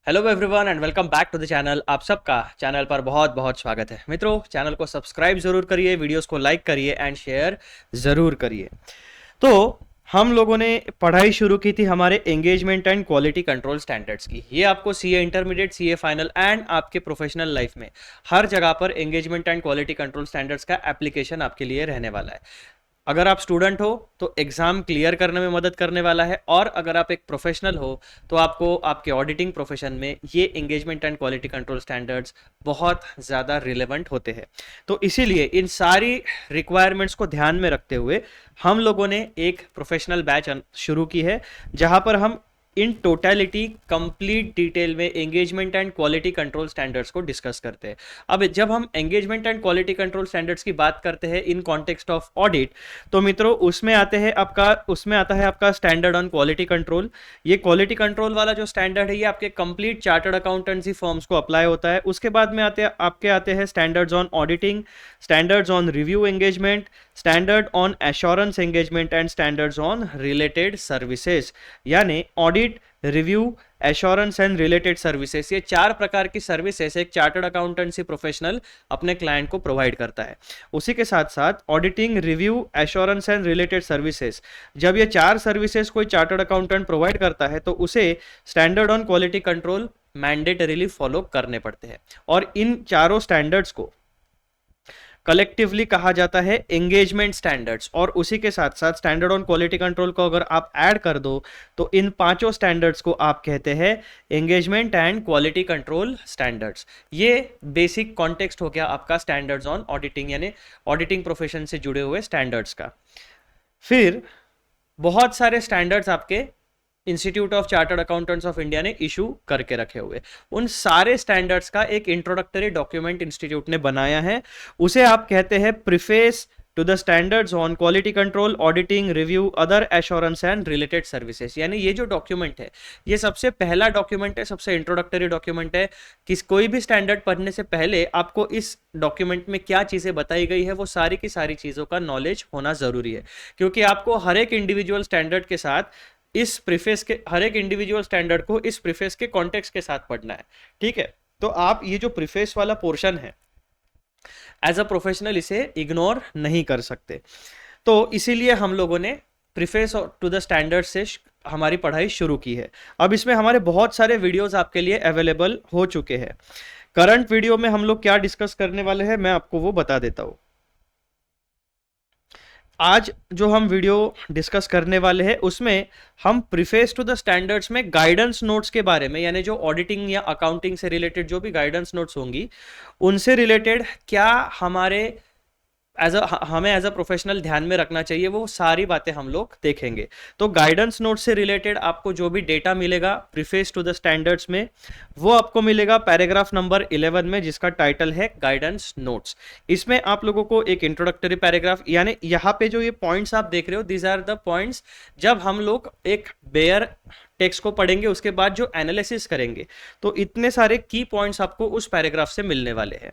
Hello everyone and welcome back to the channel. आप सबका channel पर बहुत बहुत स्वागत है। मित्रों, चैनल को सब्सक्राइब जरूर करिए, वीडियोस को लाइक करिए एंड शेयर जरूर करिए। तो हम लोगों ने पढ़ाई शुरू की थी हमारे engagement and quality control standards की। ये आपको CA intermediate, CA final and आपके प्रोफेशनल लाइफ में हर जगह पर engagement and quality control standards का एप्लीकेशन आपके लिए रहने वाला है। अगर आप स्टूडेंट हो तो एग्जाम क्लियर करने में मदद करने वाला है, और अगर आप एक प्रोफेशनल हो तो आपको आपके ऑडिटिंग प्रोफेशन में ये engagement and quality control standards बहुत ज़्यादा रिलेवेंट होते हैं। तो इसीलिए इन सारी रिक्वायरमेंट्स को ध्यान में रखते हुए हम लोगों ने एक प्रोफेशनल बैच शुरू की है, जहां पर हम इन टोटलिटी कंप्लीट डिटेल में engagement and quality control standards को डिस्कस करते हैं। अब जब हम engagement and quality control standards की बात करते हैं इन कॉन्टेक्स्ट ऑफ ऑडिट, तो मित्रों उसमें आता है आपका स्टैंडर्ड ऑन क्वालिटी कंट्रोल। ये क्वालिटी कंट्रोल वाला जो स्टैंडर्ड है ये आपके कंप्लीट चार्टर्ड अकाउंटेंसी फर्म्स को अप्लाई होता है। उसके बाद में आते हैं standards on auditing, standards on review engagement, standard on assurance engagement and standards on related services. यानी audit, review, assurance and related services, ये चार प्रकार की सर्विसेज एक चार्टर्ड अकाउंटेंसी प्रोफेशनल अपने क्लाइंट को प्रोवाइड करता है। उसी के साथ साथ auditing, review, assurance and related services, जब ये चार सर्विसेज कोई चार्टर्ड अकाउंटेंट प्रोवाइड करता है तो उसे standard on quality control mandatorily follow करने पड़ते हैं। और इन चारों स्टैंडर्ड्स को कलेक्टिवली कहा जाता है एंगेजमेंट स्टैंडर्ड्स। और उसी के साथ साथ स्टैंडर्ड ऑन क्वालिटी कंट्रोल को अगर आप ऐड कर दो तो इन पांचों स्टैंडर्ड्स को आप कहते हैं engagement and quality control standards. ये बेसिक कॉन्टेक्स्ट हो गया आपका स्टैंडर्ड्स ऑन ऑडिटिंग यानी ऑडिटिंग प्रोफेशन से जुड़े हुए स्टैंडर्ड्स का। फिर बहुत सारे स्टैंडर्ड्स आपके institute of chartered accountants of India ने इशू करके रखे हुए, उन सारे स्टैंडर्ड्स का एक इंट्रोडक्टरी डॉक्यूमेंट इंस्टीट्यूट ने बनाया है। उसे आप कहते हैं preface to the standards on quality control, auditing, review, other assurance and related services. यानी ये जो डॉक्यूमेंट है ये सबसे पहला डॉक्यूमेंट है, सबसे इंट्रोडक्टरी डॉक्यूमेंट है कि कोई भी स्टैंडर्ड पढ़ने से पहले आपको इस डॉक्यूमेंट में क्या चीजें बताई गई है वो सारी की सारी चीजों का नॉलेज होना जरूरी है, क्योंकि आपको हर एक इंडिविजुअल स्टैंडर्ड के साथ इस प्रीफेस के हर एक इंडिविजुअल स्टैंडर्ड को इस प्रीफेस के कॉन्टेक्स्ट के साथ पढ़ना है। ठीक है, तो आप ये जो प्रीफेस वाला पोर्शन है एज अ प्रोफेशनल इसे इग्नोर नहीं कर सकते। तो इसीलिए हम लोगों ने प्रीफेस टू द स्टैंडर्ड से हमारी पढ़ाई शुरू की है। अब इसमें हमारे बहुत सारे वीडियोस आपके लिए अवेलेबल हो चुके हैं। करंट वीडियो में हम लोग क्या डिस्कस करने वाले हैं मैं आपको वो बता देता हूं। आज जो हम वीडियो डिस्कस करने वाले हैं उसमें हम प्रीफेस टू द स्टैंडर्ड्स में गाइडेंस नोट्स के बारे में, यानी जो ऑडिटिंग या अकाउंटिंग से रिलेटेड जो भी गाइडेंस नोट्स होंगी उनसे रिलेटेड क्या हमें एज अ प्रोफेशनल ध्यान में रखना चाहिए, वो सारी बातें हम लोग देखेंगे। तो गाइडेंस नोट से रिलेटेड आपको जो भी डेटा मिलेगा प्रीफेस टू द स्टैंडर्ड्स में वो आपको मिलेगा पैराग्राफ नंबर 11 में, जिसका टाइटल है गाइडेंस नोट्स। इसमें आप लोगों को एक इंट्रोडक्टरी पैराग्राफ, यानी यहाँ पे जो ये पॉइंट्स आप देख रहे हो दीज आर द पॉइंट्स जब हम लोग एक बेयर टेक्स्ट को पढ़ेंगे उसके बाद जो एनालिसिस करेंगे तो इतने सारे की पॉइंट्स आपको उस पैराग्राफ से मिलने वाले हैं।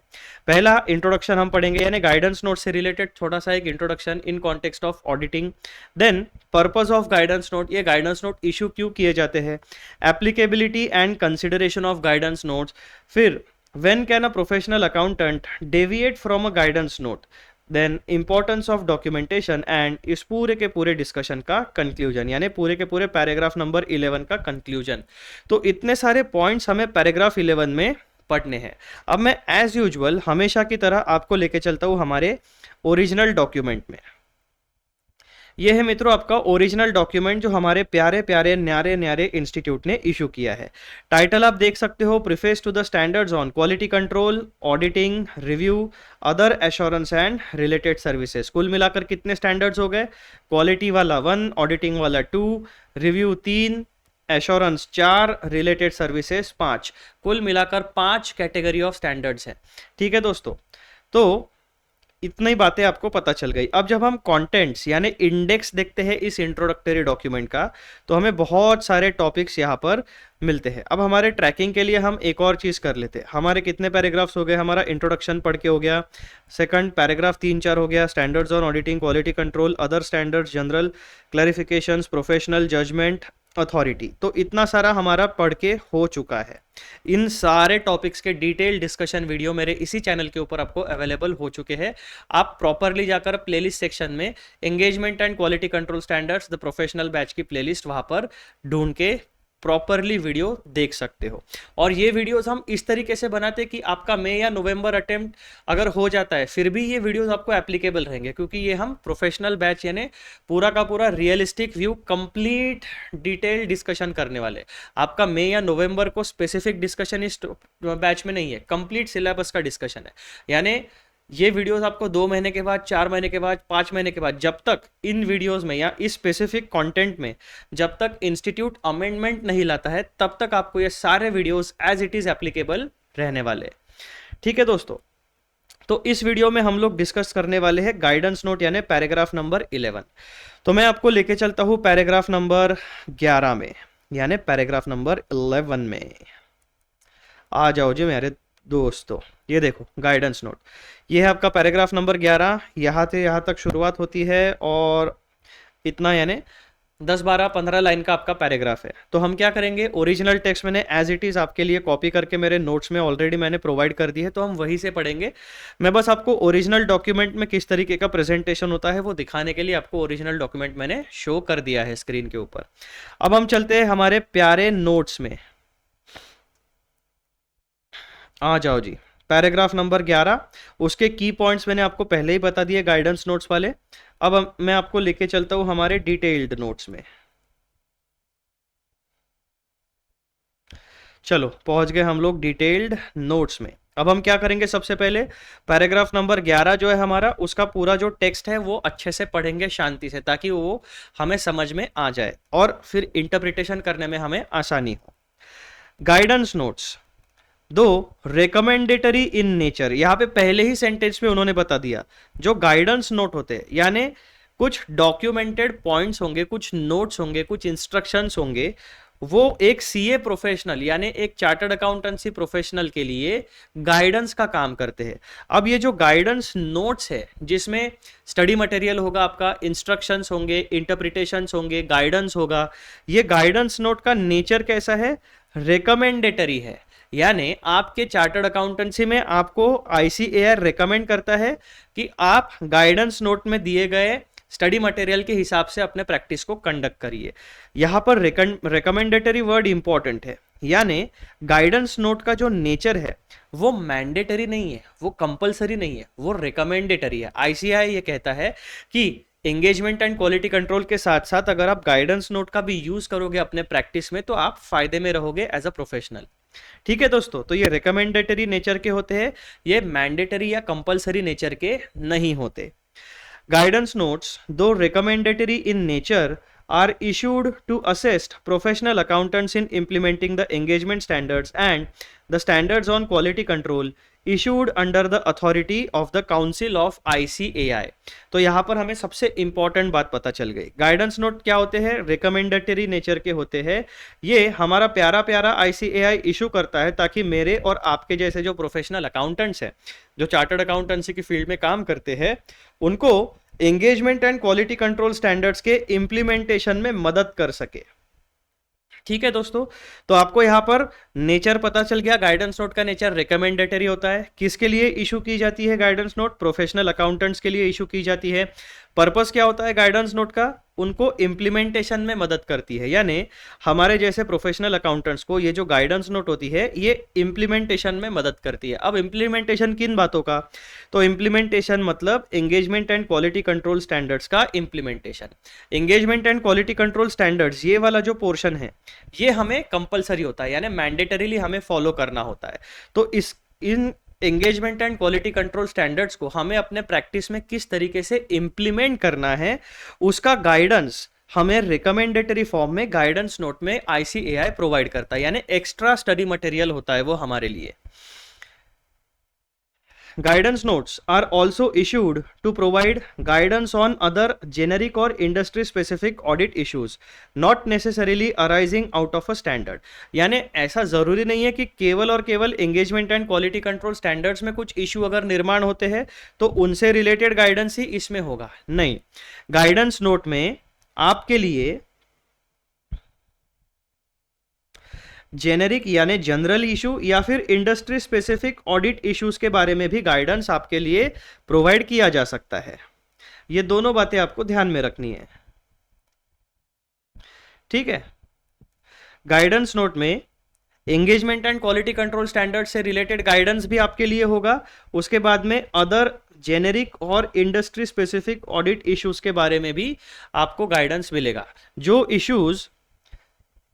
पहला इंट्रोडक्शन हम पढ़ेंगे, यानी गाइडेंस नोट से रिलेटेड थोड़ा सा एक introduction in context of auditing. Then purpose of guidance note, ये गाइडेंस नोट इशू क्यों किए जाते हैं, applicability and consideration of guidance notes. फिर when can a professional accountant deviate from a guidance note, then importance of documentation and इस पूरे के पूरे डिस्कशन का कंक्लूजन, यानी पूरे के पूरे पैराग्राफ नंबर 11 का कंक्लूजन। तो इतने सारे पॉइंट्स हमें पैराग्राफ 11 में पढ़ने हैं। अब मैं एज यूजुअल हमेशा की तरह आपको लेके चलता हूं हमारे ओरिजिनल डॉक्यूमेंट में। यह है मित्रों आपका ओरिजिनल डॉक्यूमेंट जो हमारे प्यारे प्यारे न्यारे न्यारे इंस्टीट्यूट ने इशू किया है। टाइटल आप देख सकते हो, preface to the standards on quality control, auditing, review, other assurance and related services. कुल मिलाकर कितने स्टैंडर्ड्स हो गए, क्वालिटी वाला 1, ऑडिटिंग वाला 2, रिव्यू 3, एश्योरेंस 4, रिलेटेड सर्विसेज 5। कुल मिलाकर 5 कैटेगरी ऑफ स्टैंडर्ड्स हैं। ठीक है दोस्तों, तो इतनी बातें आपको पता चल गई। अब जब हम कंटेंट्स यानी इंडेक्स देखते हैं इस इंट्रोडक्टरी डॉक्यूमेंट का तो हमें बहुत सारे टॉपिक्स यहाँ पर मिलते हैं। अब हमारे ट्रैकिंग के लिए हम एक और चीज़ कर लेते हैं। हमारे कितने पैराग्राफ्स हो गए, हमारा इंट्रोडक्शन पढ़ के हो गया, सेकंड पैराग्राफ 3-4 हो गया, standards on auditing, quality control, other standards, general clarifications, professional judgement, authority. तो इतना सारा हमारा पढ़ के हो चुका है। इन सारे टॉपिक्स के डिटेल डिस्कशन वीडियो मेरे इसी चैनल के ऊपर आपको अवेलेबल हो चुके हैं। आप प्रॉपरली जाकर प्लेलिस्ट सेक्शन में engagement and quality control standards the professional batch की प्लेलिस्ट वहां पर ढूंढ के प्रॉपरली वीडियो देख सकते हो। और ये वीडियोस हम इस तरीके से बनाते हैं कि आपका मई या नवंबर अटेम्प्ट अगर हो जाता है फिर भी ये वीडियोस आपको एप्लीकेबल रहेंगे, क्योंकि ये हम प्रोफेशनल बैच यानी पूरा का पूरा realistic view complete detail discussion करने वाले। आपका मई या नवंबर को स्पेसिफिक डिस्कशन इस बैच में नहीं है, कंप्लीट सिलेबस का डिस्कशन है। यानी ये वीडियोस आपको 2 महीने के बाद, 4 महीने के बाद, 5 महीने के बाद, जब तक इन वीडियोस में या इस स्पेसिफिक कंटेंट में जब तक इंस्टीट्यूट अमेंडमेंट नहीं लाता है तब तक आपको ये सारे videos as it is applicable रहने वाले। ठीक है दोस्तों, तो इस वीडियो में हम लोग डिस्कस करने वाले हैं गाइडेंस नोट यानी पैराग्राफ नंबर 11। तो मैं आपको लेके चलता हूं पैराग्राफ नंबर 11 में, यानी पैराग्राफ नंबर 11 में। आ जाओ जी मेरे दोस्तों, ये देखो गाइडेंस नोट, ये है आपका पैराग्राफ नंबर 11। यहाँ से यहाँ तक शुरुआत होती है और इतना यानी 10, 12, 15 लाइन का आपका पैराग्राफ है। तो हम क्या करेंगे, ओरिजिनल टेक्स्ट मैंने एज इट इज आपके लिए कॉपी करके मेरे नोट्स में ऑलरेडी मैंने प्रोवाइड कर दी है, तो हम वहीं से पढ़ेंगे। मैं बस आपको ओरिजिनल डॉक्यूमेंट में किस तरीके का प्रेजेंटेशन होता है वो दिखाने के लिए आपको ओरिजिनल डॉक्यूमेंट मैंने शो कर दिया है स्क्रीन के ऊपर। अब हम चलते हैं हमारे प्यारे नोट्स में। आ जाओ जी, पैराग्राफ नंबर 11, उसके की पॉइंट्स मैंने आपको पहले ही बता दिए गाइडेंस नोट्स वाले। अब मैं आपको लेके चलता हूं हमारे डिटेल्ड नोट्स में। चलो पहुंच गए हम लोग डिटेल्ड नोट्स में। अब हम क्या करेंगे, सबसे पहले पैराग्राफ नंबर 11 जो है हमारा, उसका पूरा जो टेक्स्ट है वो अच्छे से पढ़ेंगे शांति से, ताकि वो हमें समझ में आ जाए और फिर इंटरप्रिटेशन करने में हमें आसानी हो। गाइडेंस नोट्स दो रिकमेंडेटरी इन नेचर, यहां पे पहले ही सेंटेंस में उन्होंने बता दिया, जो गाइडेंस नोट होते हैं यानी कुछ डॉक्यूमेंटेड पॉइंट्स होंगे, कुछ नोट्स होंगे, कुछ इंस्ट्रक्शंस होंगे, वो एक सीए प्रोफेशनल यानी एक चार्टर्ड अकाउंटेंसी प्रोफेशनल के लिए गाइडेंस का काम करते हैं। अब ये जो गाइडेंस नोट्स है जिसमें स्टडी मटेरियल होगा, आपका इंस्ट्रक्शंस होंगे, इंटरप्रिटेशंस होंगे, गाइडेंस होगा, ये गाइडेंस नोट का नेचर कैसा है, रिकमेंडेटरी है। यानी आपके चार्टर्ड अकाउंटेंसी में आपको आईसीएआर रेकमेंड करता है कि आप गाइडेंस नोट में दिए गए स्टडी मटेरियल के हिसाब से अपने प्रैक्टिस को कंडक्ट करिए। यहां पर रिकमेंडेटरी वर्ड इंपॉर्टेंट है, यानी गाइडेंस नोट का जो नेचर है वो मैंडेटरी नहीं है, वो कंपलसरी नहीं है, वो रिकमेंडेटरी है। आईसीएआर ये कहता है कि एंगेजमेंट एंड क्वालिटी कंट्रोल के साथ साथ अगर आप गाइडेंस नोट का भी यूज करोगे अपने प्रैक्टिस में तो आप फायदे में रहोगे एज अ प्रोफेशनल। ठीक है दोस्तों, तो ये रिकमेंडेटरी नेचर के होते हैं, ये मैंडेटरी या कंपलसरी नेचर के नहीं होते। गाइडेंस नोट्स दो recommendatory in nature are issued to assist professional accountants in implementing the engagement standards and the standards on quality control issued under the authority of the Council of ICAI। तो यहाँ पर हमें सबसे important बात पता चल गई। गाइडेंस नोट क्या होते हैं, रिकमेंडेटरी नेचर के होते हैं। ये हमारा प्यारा प्यारा ICAI इशू करता है ताकि मेरे और आपके जैसे जो प्रोफेशनल अकाउंटेंट्स हैं, जो चार्टर्ड अकाउंटेंसी की फील्ड में काम करते हैं, उनको engagement and quality control standards के इंप्लीमेंटेशन में मदद कर सके। ठीक है दोस्तों, तो आपको यहां पर नेचर पता चल गया। गाइडेंस नोट का नेचर रिकमेंडेटरी होता है। किसके लिए इशू की जाती है गाइडेंस नोट, प्रोफेशनल अकाउंटेंट्स के लिए इशू की जाती है। पर्पस क्या होता है गाइडेंस नोट का, उनको इंप्लीमेंटेशन में मदद करती है, यानी हमारे जैसे प्रोफेशनल अकाउंटेंट्स को ये जो गाइडेंस नोट होती है ये इंप्लीमेंटेशन में मदद करती है। अब इंप्लीमेंटेशन किन बातों का, तो इंप्लीमेंटेशन मतलब engagement and quality control standards का implementation. Engagement and quality control standards ये वाला जो पोर्शन है ये हमें कंपलसरी होता है, यानी मैंडेटरीली हमें फॉलो करना होता है। तो इन engagement and quality control standards को हमें अपने प्रैक्टिस में किस तरीके से इंप्लीमेंट करना है उसका गाइडेंस हमें रिकमेंडेटरी फॉर्म में गाइडेंस नोट में आईसीएआई प्रोवाइड करता है, यानी एक्स्ट्रा स्टडी मटेरियल होता है वो हमारे लिए। Guidance notes are also issued to provide guidance on other generic or industry specific audit issues not necessarily arising out of a standard। यानी ऐसा जरूरी नहीं है कि केवल और केवल engagement and quality control standards में कुछ इशू अगर निर्माण होते हैं तो उनसे रिलेटेड गाइडेंस ही इसमें होगा, नहीं। गाइडेंस नोट में आपके लिए जेनेरिक यानी जनरल इशू या फिर इंडस्ट्री स्पेसिफिक ऑडिट इश्यूज के बारे में भी गाइडेंस आपके लिए प्रोवाइड किया जा सकता है। ये दोनों बातें आपको ध्यान में रखनी है, ठीक है। गाइडेंस नोट में engagement and quality control standard से रिलेटेड गाइडेंस भी आपके लिए होगा। उसके बाद में अदर जेनेरिक और इंडस्ट्री स्पेसिफिक ऑडिट इश्यूज के बारे में भी आपको गाइडेंस मिलेगा। जो इश्यूज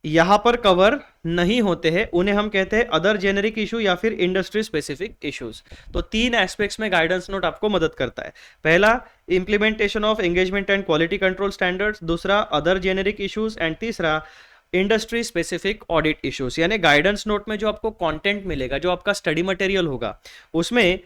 यहां पर कवर नहीं होते हैं उन्हें हम कहते हैं अदर जेनेरिक इशू या फिर इंडस्ट्री स्पेसिफिक इश्यूज। तो 3 एस्पेक्ट्स में गाइडेंस नोट आपको मदद करता है। पहला, implementation of engagement and quality control standards, दूसरा अदर जेनेरिक इश्यूज, एंड तीसरा इंडस्ट्री स्पेसिफिक ऑडिट इश्यूज। यानी गाइडेंस नोट में जो आपको कंटेंट मिलेगा, जो आपका स्टडी मटेरियल होगा, उसमें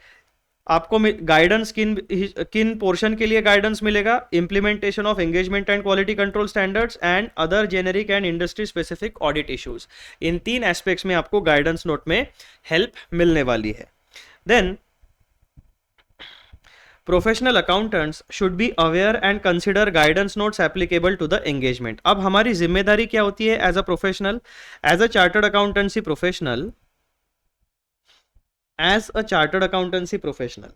आपको गाइडेंस किन पोर्शन के लिए गाइडेंस मिलेगा, implementation of engagement and quality control standards and other generic and industry specific audit issues. इन 3 एस्पेक्ट्स में आपको गाइडेंस नोट में हेल्प मिलने वाली है। Then professional accountants should be aware and consider guidance notes applicable to the engagement. अब हमारी जिम्मेदारी क्या होती है as a professional, as a chartered accountancy professional, as a chartered accountancy professional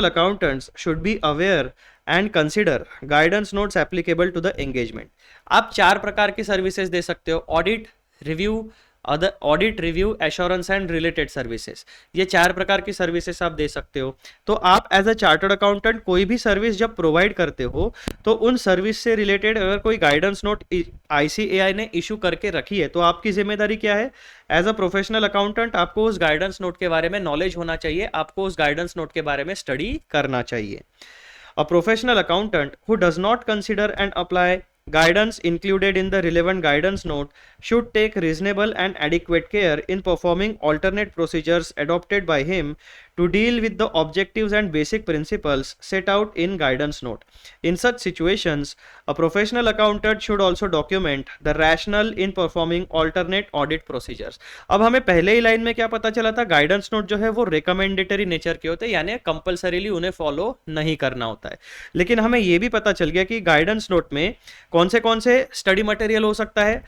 accountants should be aware and consider guidance notes applicable to the engagement। आप 4 प्रकार की services दे सकते हो, audit, review, other audit, review, assurance and related services. ये 4 प्रकार की services आप दे सकते हो। तो आप एज अ चार्टर्ड अकाउंटेंट कोई भी सर्विस जब प्रोवाइड करते हो तो उन सर्विस से रिलेटेड अगर कोई गाइडेंस नोट ICAI ने इशू करके रखी है तो आपकी जिम्मेदारी क्या है, एज अ प्रोफेशनल अकाउंटेंट आपको उस गाइडेंस नोट के बारे में नॉलेज होना चाहिए, आपको उस गाइडेंस नोट के बारे में स्टडी करना चाहिए। A professional accountant who does not consider and apply guidance included in the relevant guidance note should take reasonable and adequate care in performing alternate procedures adopted by him to deal with the objectives and basic principles set out in guidance note। In such situations, a professional accountant should also document the rationale in performing alternate audit procedures। अब हमें पहले ही line में क्या पता चला था, guidance note जो है वो रिकमेंडेटरी नेचर के होते हैं, यानी कंपल्सरीली उन्हें फॉलो नहीं करना होता है। लेकिन हमें यह भी पता चल गया कि गाइडेंस नोट में कौन से स्टडी मटेरियल हो सकता है,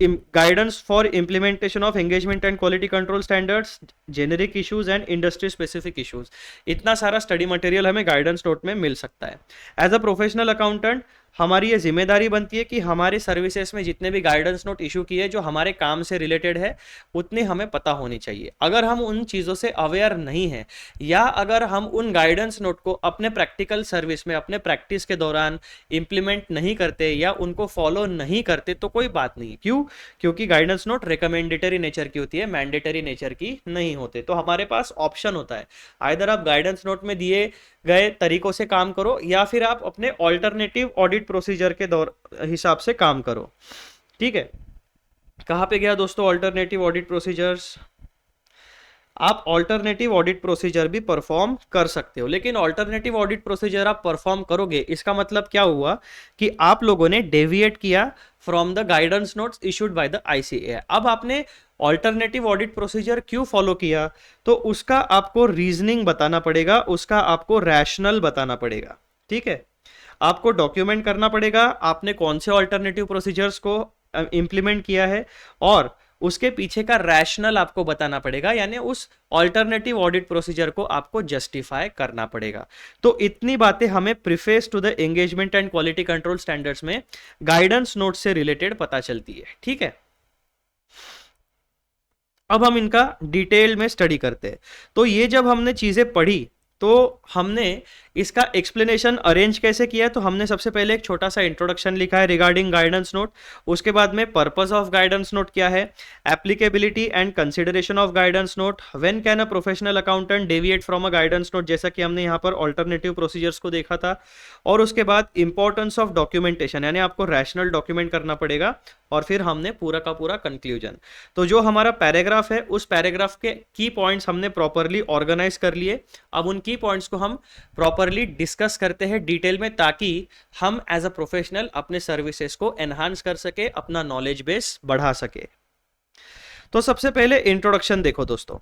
guidance for implementation of engagement and quality control standards, generic issues and industry specific issues. इतना सारा स्टडी मटेरियल हमें गाइडेंस नोट में मिल सकता है। एज अ प्रोफेशनल अकाउंटेंट हमारी ये जिम्मेदारी बनती है कि हमारे सर्विसेज में जितने भी गाइडेंस नोट इशू किए जो हमारे काम से रिलेटेड है उतने हमें पता होनी चाहिए। अगर हम उन चीज़ों से अवेयर नहीं हैं या अगर हम उन गाइडेंस नोट को अपने प्रैक्टिकल सर्विस में अपने प्रैक्टिस के दौरान इंप्लीमेंट नहीं करते या उनको फॉलो नहीं करते तो कोई बात नहीं। क्यों? क्योंकि गाइडेंस नोट रिकमेंडेटरी नेचर की होती है, मैंडेटरी नेचर की नहीं होते। तो हमारे पास ऑप्शन होता है, आइदर आप गाइडेंस नोट में दिए गए तरीकों से काम करो या फिर आप अपने ऑल्टरनेटिव ऑडिट प्रोसीजर के हिसाब से काम करो। ठीक है, कहां पे गया दोस्तों ऑल्टरनेटिव ऑडिट प्रोसीजर्स? आप ऑल्टरनेटिव ऑडिट प्रोसीजर भी परफॉर्म कर सकते हो, लेकिन ऑल्टरनेटिव ऑडिट प्रोसीजर आप परफॉर्म करोगे इसका मतलब क्या हुआ कि आप लोगों ने डेविएट किया from the guidance notes issued by the ICAI। अब आपने ऑल्टरनेटिव ऑडिट प्रोसीजर क्यों फॉलो किया तो उसका आपको रीजनिंग बताना पड़ेगा, उसका आपको रैशनल बताना पड़ेगा। ठीक है, आपको डॉक्यूमेंट करना पड़ेगा आपने कौन से ऑल्टरनेटिव प्रोसीजर्स को इंप्लीमेंट किया है और उसके पीछे का रैशनल आपको बताना पड़ेगा, यानी उस ऑल्टरनेटिव ऑडिट प्रोसीजर को आपको जस्टिफाई करना पड़ेगा। तो इतनी बातें हमें preface to the engagement and quality control standards में गाइडेंस नोट से रिलेटेड पता चलती है। ठीक है, अब हम इनका डिटेल में स्टडी करते हैं। तो ये जब हमने चीजें पढ़ी तो हमने इसका एक्सप्लेनेशन अरेंज कैसे किया है, तो हमने सबसे पहले एक छोटा सा इंट्रोडक्शन लिखा है रिगार्डिंग गाइडेंस नोट। उसके बाद में पर्पस ऑफ गाइडेंस नोट क्या है, applicability and consideration of guidance note, when can a professional accountant deviate from a guidance note, जैसा कि हमने यहाँ पर ऑल्टरनेटिव प्रोसीजर्स को देखा था। और उसके बाद इंपॉर्टेंस ऑफ डॉक्यूमेंटेशन, यानी आपको रैशनल डॉक्यूमेंट करना पड़ेगा। और फिर हमने पूरा का पूरा कंक्लूजन। तो जो हमारा पैराग्राफ है उस पैराग्राफ के की पॉइंट्स हमने प्रॉपरली ऑर्गेनाइज कर लिए। अब उन की पॉइंट्स को हम प्रॉपरली डिस्कस करते हैं डिटेल में, ताकि हम एज अ प्रोफेशनल अपने सर्विसेज को एनहांस कर सके, अपना नॉलेज बेस बढ़ा सके। तो सबसे पहले इंट्रोडक्शन देखो दोस्तों।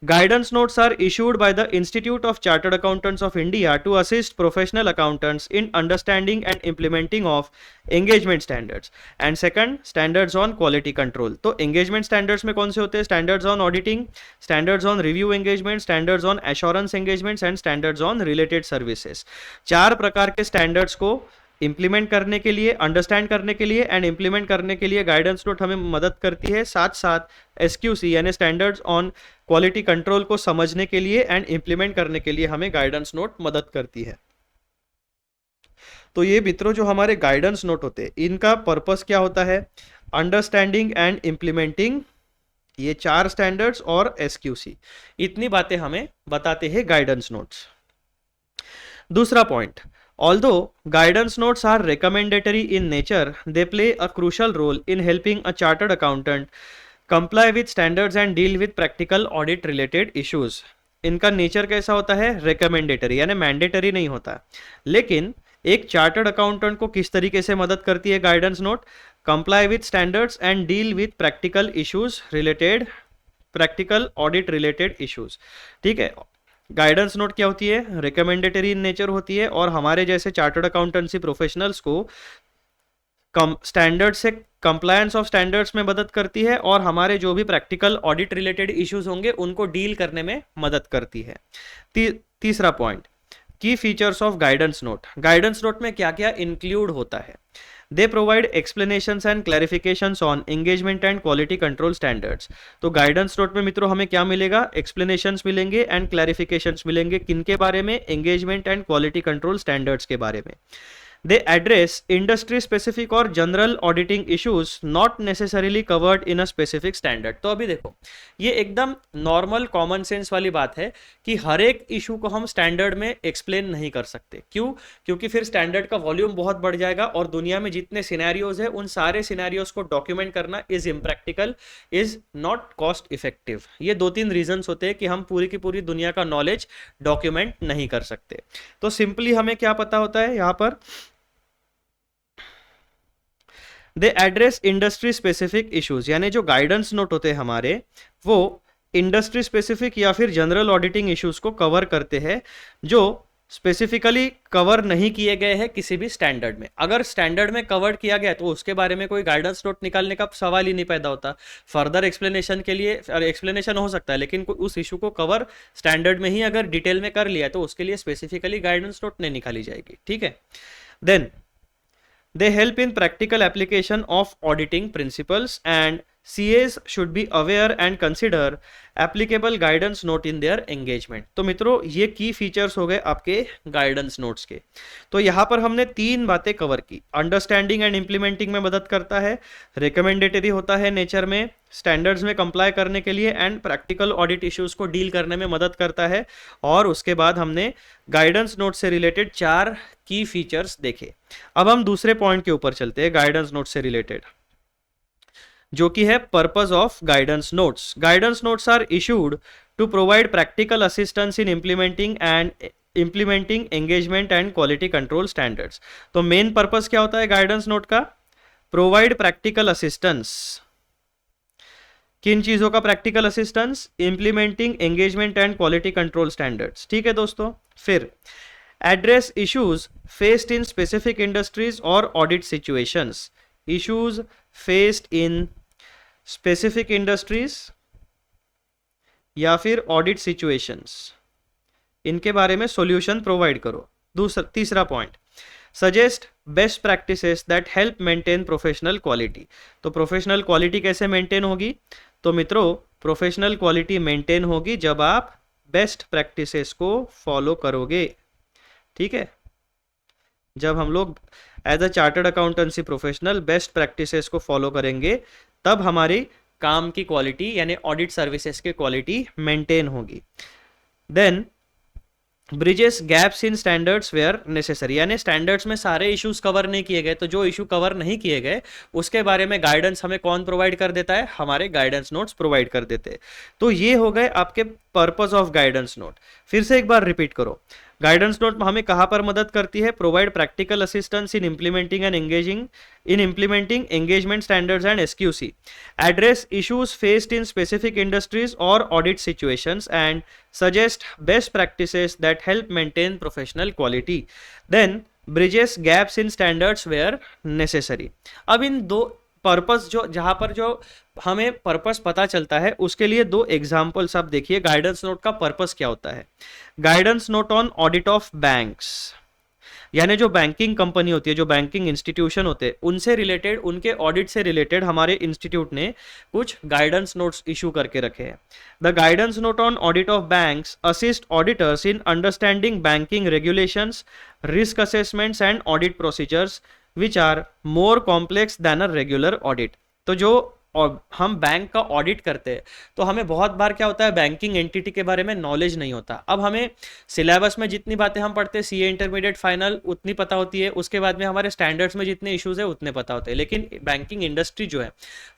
Guidance notes are issued by the institute of chartered accountants of India to assist professional accountants in understanding and implementing of engagement standards and second standards on quality control. तो engagement standards में कौन से होते हैं? Standards on auditing, standards on review engagement, standards on assurance engagements and standards on related services. 4 प्रकार के standards को implement करने के लिए, अंडरस्टैंड करने के लिए एंड इंप्लीमेंट करने के लिए गाइडेंस नोट हमें मदद करती है। साथ साथ एसक्यूसी यानी स्टैंडर्ड्स ऑन क्वालिटी कंट्रोल को समझने के लिए एंड इंप्लीमेंट करने के लिए हमें गाइडेंस नोट मदद करती है। तो ये मित्रों जो हमारे गाइडेंस नोट होते हैं इनका पर्पस क्या होता है? अंडरस्टैंडिंग एंड इंप्लीमेंटिंग ये 4 स्टैंडर्ड्स और एसक्यूसी, इतनी बातें हमें बताते हैं गाइडेंस नोट्स। दूसरा point, although guidance notes are recommendatory in nature, they play a crucial role in helping a chartered accountant comply with standards and deal with practical audit related issues। इनका nature कैसा होता है? Recommendatory यानी mandatory नहीं होता, लेकिन एक chartered accountant को किस तरीके से मदद करती है guidance note? Comply with standards and deal with practical issues related, practical audit related issues. ठीक है, गाइडेंस नोट क्या होती है? रिकमेंडेटरी इन नेचर होती है और हमारे जैसे चार्टर्ड अकाउंटेंसी प्रोफेशनल्स को स्टैंडर्ड से कंप्लायंस ऑफ स्टैंडर्ड्स में मदद करती है और हमारे जो भी प्रैक्टिकल ऑडिट रिलेटेड इश्यूज होंगे उनको डील करने में मदद करती है। तीसरा पॉइंट, की features of guidance note. Guidance note में क्या क्या इंक्लूड होता है? They provide explanations and clarifications on engagement and quality control standards। तो गाइडेंस नोट में मित्रों हमें क्या मिलेगा? एक्सप्लेनेशंस मिलेंगे एंड क्लैरिफिकेशंस मिलेंगे। किनके बारे में? Engagement and quality control standards के बारे में। They address industry specific और general auditing issues not necessarily covered in a specific standard। तो अभी देखो, ये एकदम नॉर्मल कॉमन सेंस वाली बात है कि हर एक इशू को हम स्टैंडर्ड में एक्सप्लेन नहीं कर सकते। क्यों? क्योंकि फिर स्टैंडर्ड का वॉल्यूम बहुत बढ़ जाएगा और दुनिया में जितने सिनेरियोज है उन सारे सिनेरियोज को डॉक्यूमेंट करना is impractical, is not cost effective. ये 2-3 रीजंस होते हैं कि हम पूरी की पूरी दुनिया का नॉलेज डॉक्यूमेंट नहीं कर सकते। तो सिंपली हमें क्या पता होता है यहाँ पर? दे एड्रेस इंडस्ट्री स्पेसिफिक इश्यूज, यानी जो गाइडेंस नोट होते हैं हमारे वो इंडस्ट्री स्पेसिफिक या फिर जनरल ऑडिटिंग इश्यूज को कवर करते हैं जो स्पेसिफिकली कवर नहीं किए गए हैं किसी भी स्टैंडर्ड में। अगर स्टैंडर्ड में कवर किया गया तो उसके बारे में कोई गाइडेंस नोट निकालने का सवाल ही नहीं पैदा होता। फर्दर एक्सप्लेनेशन के लिए एक्सप्लेनेशन हो सकता है, लेकिन उस इशू को कवर स्टैंडर्ड में ही अगर डिटेल में कर लिया तो उसके लिए स्पेसिफिकली गाइडेंस नोट नहीं निकाली जाएगी। ठीक है, then they help in practical application of auditing principles and CAs should be aware and consider applicable guidance note in their engagement। तो मित्रों ये की फीचर्स हो गए आपके गाइडेंस नोट्स के। तो यहाँ पर हमने 3 बातें कवर की। अंडरस्टैंडिंग एंड इंप्लीमेंटिंग में मदद करता है, रिकमेंडेटरी होता है नेचर में, स्टैंडर्ड्स में कंप्लाई करने के लिए एंड प्रैक्टिकल ऑडिट इश्यूज को डील करने में मदद करता है। और उसके बाद हमने गाइडेंस नोट से रिलेटेड 4 की फीचर्स देखे। अब हम दूसरे पॉइंट के ऊपर चलते हैं गाइडेंस नोट से रिलेटेड, जो कि है purpose of guidance notes. Guidance notes are issued to provide practical assistance in implementing engagement and quality control standards. तो मेन पर्पस क्या होता है गाइडेंस नोट का? Provide practical assistance. किन चीजों का practical assistance? Implementing engagement and quality control standards. ठीक है दोस्तों, फिर address issues faced in specific industries और audit situations. Issues faced in specific industries या फिर ऑडिट सिचुएशंस, इनके बारे में सॉल्यूशन प्रोवाइड करो। तीसरा point, suggest best practices that help maintain professional quality. तो प्रोफेशनल क्वालिटी कैसे मेंटेन होगी? तो मित्रों प्रोफेशनल क्वालिटी मेंटेन होगी जब आप बेस्ट प्रैक्टिसेस को फॉलो करोगे। ठीक है, जब हम लोग as a chartered accountancy professional best practices को फॉलो करेंगे तब हमारी काम की क्वालिटी यानी ऑडिट सर्विसेज की क्वालिटी मेंटेन होगी। Then bridges gaps in standards where necessary, यानी स्टैंडर्ड्स में सारे इश्यूज कवर नहीं किए गए तो जो इशू कवर नहीं किए गए उसके बारे में गाइडेंस हमें कौन प्रोवाइड कर देता है? हमारे गाइडेंस नोट्स प्रोवाइड कर देते हैं। तो ये हो गए आपके पर्पस ऑफ गाइडेंस नोट। फिर से एक बार रिपीट करो, गाइडेंस नोट हमें कहां पर मदद करती है? Provide practical assistance in implementing engagement standards and SQC, address issues faced in specific industries और audit situations and suggest best practices that help maintain professional quality, then bridges gaps in standards where necessary. अब इन दो purpose जो जहां पर जो हमें purpose पता चलता है उसके लिए दो एग्जांपल्स आप देखिए। गाइडेंस नोट का पर्पस क्या होता है? Guidance note on audit of banks, यानी जो बैंकिंग कंपनी होती है, जो बैंकिंग इंस्टीट्यूशन होते हैं, उनसे रिलेटेड, उनके ऑडिट से रिलेटेड हमारे इंस्टीट्यूट ने कुछ गाइडेंस नोट्स इशू करके रखे हैं। The guidance note on audit of banks assist auditors in understanding banking regulations, risk assessments and audit procedures which are more complex than a regular audit. तो जो हम bank का audit करते हैं तो हमें बहुत बार क्या होता है, बैंकिंग एंटिटी के बारे में नॉलेज नहीं होता। अब हमें सिलेबस में जितनी बातें हम पढ़ते हैं, सीए इंटरमीडिएट फाइनल, उतनी पता होती है, उसके बाद में हमारे स्टैंडर्ड्स में जितने इश्यूज है उतने पता होते हैं। लेकिन बैंकिंग इंडस्ट्री जो है,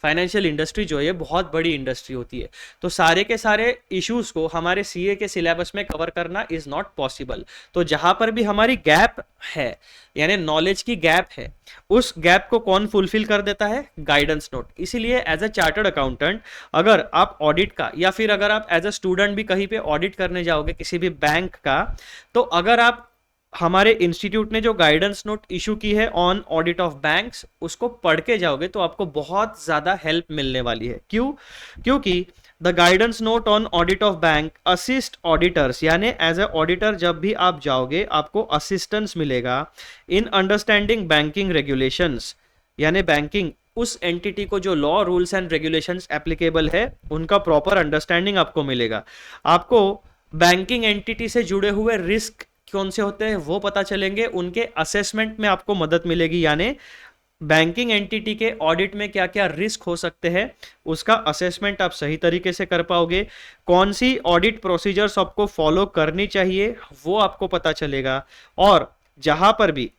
फाइनेंशियल इंडस्ट्री जो है, ये बहुत बड़ी इंडस्ट्री होती है, तो सारे के सारे इश्यूज को हमारे सीए के सिलेबस में कवर करना इज नॉट पॉसिबल। तो जहां पर भी हमारी गैप है, यानी नॉलेज की गैप है, उस गैप को कौन फुलफिल कर देता है? Guidance note. इसीलिए एज अ चार्टर्ड अकाउंटेंट अगर आप ऑडिट का, या फिर अगर आप एज अ स्टूडेंट भी कहीं पे ऑडिट करने जाओगे किसी भी बैंक का, तो अगर आप हमारे इंस्टीट्यूट ने जो गाइडेंस नोट इशू की है ऑन ऑडिट ऑफ बैंक्स, उसको पढ़ के जाओगे तो आपको बहुत ज्यादा हेल्प मिलने वाली है। क्यों? क्योंकि the guidance note on audit of bank assist auditors, यानी एज ए ऑडिटर जब भी आप जाओगे आपको असिस्टेंस मिलेगा इन अंडरस्टैंडिंग बैंकिंग रेगुलेशंस, यानी बैंकिंग उस एंटिटी को जो law, rules and regulations applicable है उनका प्रॉपर अंडरस्टैंडिंग आपको मिलेगा। आपको बैंकिंग एंटिटी से जुड़े हुए रिस्क कौन से होते हैं वो पता चलेंगे, उनके असेसमेंट में आपको मदद मिलेगी, यानी बैंकिंग एंटिटी के ऑडिट में क्या क्या रिस्क हो सकते हैं उसका असेसमेंट आप सही तरीके से कर पाओगे। कौन सी ऑडिट प्रोसीजर्स आपको फॉलो करनी चाहिए वो आपको पता चलेगा, और जहां पर भी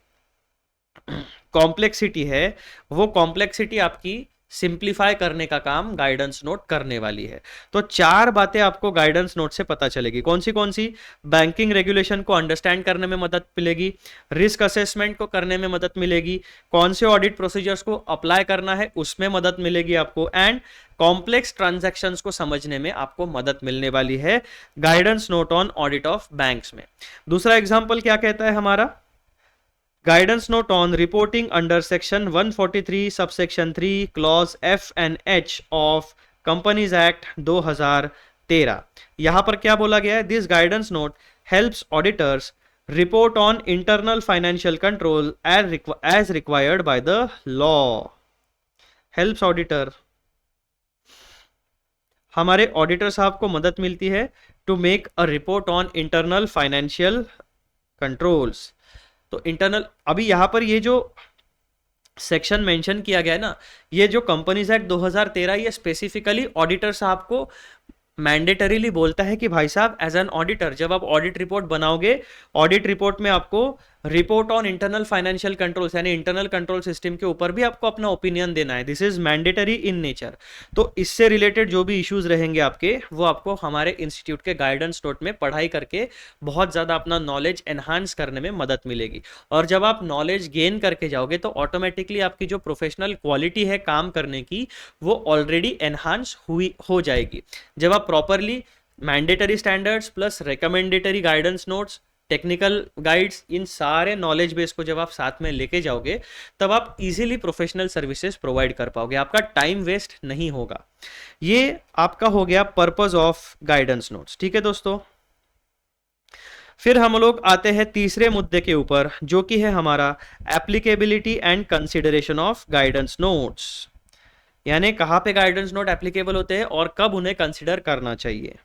कॉम्प्लेक्सिटी है वो कॉम्प्लेक्सिटी आपकी सिंप्लीफाई करने का काम गाइडेंस नोट करने वाली है। तो चार बातें आपको गाइडेंस नोट से पता चलेगी। कौन सी? बैंकिंग रेगुलेशन को अंडरस्टैंड करने में मदद मिलेगी, रिस्क असेसमेंट को करने में मदद मिलेगी, कौन से ऑडिट प्रोसीजर्स को अप्लाई करना है उसमें मदद मिलेगी आपको, एंड कॉम्प्लेक्स ट्रांजैक्शंस को समझने में आपको मदद मिलने वाली है guidance note on audit of banks में। दूसरा एग्जाम्पल क्या कहता है हमारा? Guidance note on reporting under section 143 subsection 3 clause F and H of companies act 2013। यहां पर क्या बोला गया है? This guidance note helps auditors report on internal financial control as required by the law. Helps auditor, हमारे auditor साहब को मदद मिलती है to make a report on internal financial controls. तो इंटरनल, अभी यहां पर ये जो सेक्शन मेंशन किया गया है ना, ये जो कंपनीज एक्ट 2013, ये स्पेसिफिकली ऑडिटर साहब को मैंडेटरीली बोलता है कि भाई साहब एज एन ऑडिटर जब आप ऑडिट रिपोर्ट बनाओगे, ऑडिट रिपोर्ट में आपको report on internal financial controls यानी इंटरनल कंट्रोल सिस्टम के ऊपर भी आपको अपना ओपिनियन देना है। This is mandatory in nature. तो इससे रिलेटेड जो भी इश्यूज रहेंगे आपके, वो आपको हमारे इंस्टीट्यूट के गाइडेंस नोट में पढ़ाई करके बहुत ज़्यादा अपना नॉलेज एनहांस करने में मदद मिलेगी। और जब आप नॉलेज गेन करके जाओगे तो ऑटोमेटिकली आपकी जो प्रोफेशनल क्वालिटी है काम करने की, वो ऑलरेडी एनहांस हो जाएगी। जब आप properly mandatory standards plus recommendatory guidance notes, technical guides, इन सारे नॉलेज बेस को जब आप साथ में लेके जाओगे तब आप इजीली प्रोफेशनल सर्विसेज प्रोवाइड कर पाओगे, आपका टाइम वेस्ट नहीं होगा। ये आपका हो गया पर्पस ऑफ गाइडेंस नोट्स। ठीक है दोस्तों, फिर हम लोग आते हैं तीसरे मुद्दे के ऊपर जो कि है हमारा applicability and consideration of guidance notes, यानी कहां पे गाइडेंस नोट एप्लीकेबल होते हैं और कब उन्हें कंसिडर करना चाहिए।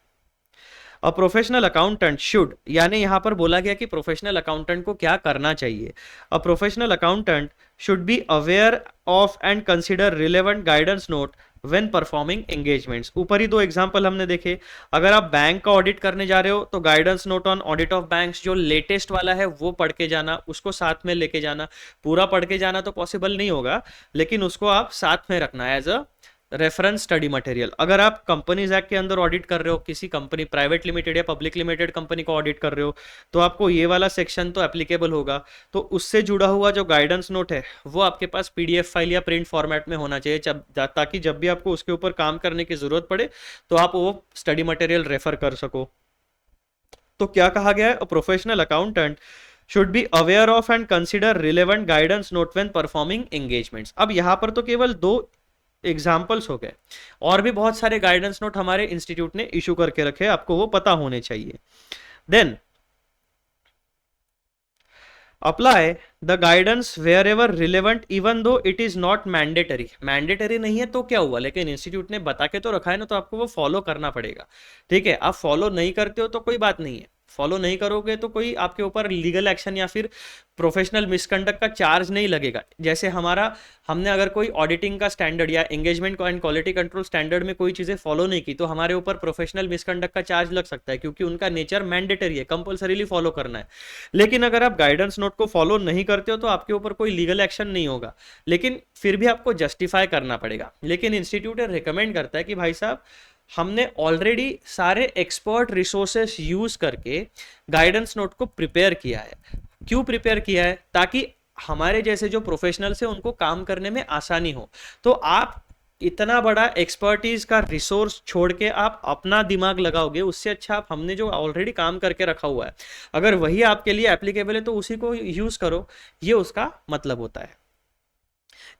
अ प्रोफेशनल अकाउंटेंट शुड, यानी यहां पर बोला गया कि प्रोफेशनल अकाउंटेंट को क्या करना चाहिए। अ professional accountant should be aware of and consider relevant guidance note when performing engagements. ऊपर ही दो एग्जांपल हमने देखे। अगर आप बैंक का ऑडिट करने जा रहे हो तो guidance note on audit of banks जो लेटेस्ट वाला है वो पढ़ के जाना, उसको साथ में लेके जाना। पूरा पढ़ के जाना तो पॉसिबल नहीं होगा, लेकिन उसको आप साथ में रखना as a reference study material. अगर आप कंपनीज एक्ट के अंदर ऑडिट कर रहे हो, किसी कंपनी प्राइवेट लिमिटेड या पब्लिक लिमिटेड कंपनी को ऑडिट कर रहे हो, तो आपको ये वाला सेक्शन तो एप्लीकेबल होगा। तो उससे जुड़ा हुआ जो गाइडेंस नोट है वो आपके पास पीडीएफ फाइल या प्रिंट फॉर्मेट में होना चाहिए, ताकि जब भी आपको उसके ऊपर काम करने की जरूरत पड़े तो आप वो स्टडी मटेरियल रेफर कर सको। तो क्या कहा गया है, professional accountant should be aware of and consider relevant guidance note when performing engagements. अब यहां पर तो केवल 2 एग्जाम्पल्स हो गए, और भी बहुत सारे गाइडेंस नोट हमारे इंस्टीट्यूट ने इशू करके रखे, आपको वो पता होने चाहिए। Then apply the guidance wherever relevant even though it is not mandatory. Mandatory नहीं है तो क्या हुआ, लेकिन इंस्टीट्यूट ने बता के तो रखा है ना, तो आपको वो फॉलो करना पड़ेगा। ठीक है, आप फॉलो नहीं करते हो तो कोई बात नहीं है, फॉलो नहीं करोगे तो कोई आपके ऊपर लीगल एक्शन या फिर प्रोफेशनल मिसकंडक्ट का चार्ज नहीं लगेगा। जैसे हमने अगर कोई ऑडिटिंग का स्टैंडर्ड या engagement and quality control standard में कोई चीजें फॉलो नहीं की तो हमारे ऊपर प्रोफेशनल मिसकंडक्ट का चार्ज लग सकता है, क्योंकि उनका नेचर मैंडेटरी है, कंपल्सरीली फॉलो करना है। लेकिन अगर आप गाइडेंस नोट को फॉलो नहीं करते हो तो आपके ऊपर कोई लीगल एक्शन नहीं होगा, लेकिन फिर भी आपको जस्टिफाई करना पड़ेगा। लेकिन इंस्टीट्यूट रिकमेंड करता है कि भाई साहब, हमने ऑलरेडी सारे एक्सपर्ट रिसोर्सेस यूज करके गाइडेंस नोट को प्रिपेयर किया है। क्यों प्रिपेयर किया है, ताकि हमारे जैसे जो प्रोफेशनल्स हैं उनको काम करने में आसानी हो। तो आप इतना बड़ा एक्सपर्टीज का रिसोर्स छोड़ के आप अपना दिमाग लगाओगे, उससे अच्छा आप हमने जो ऑलरेडी काम करके रखा हुआ है अगर वही आपके लिए एप्लीकेबल है तो उसी को यूज करो, ये उसका मतलब होता है।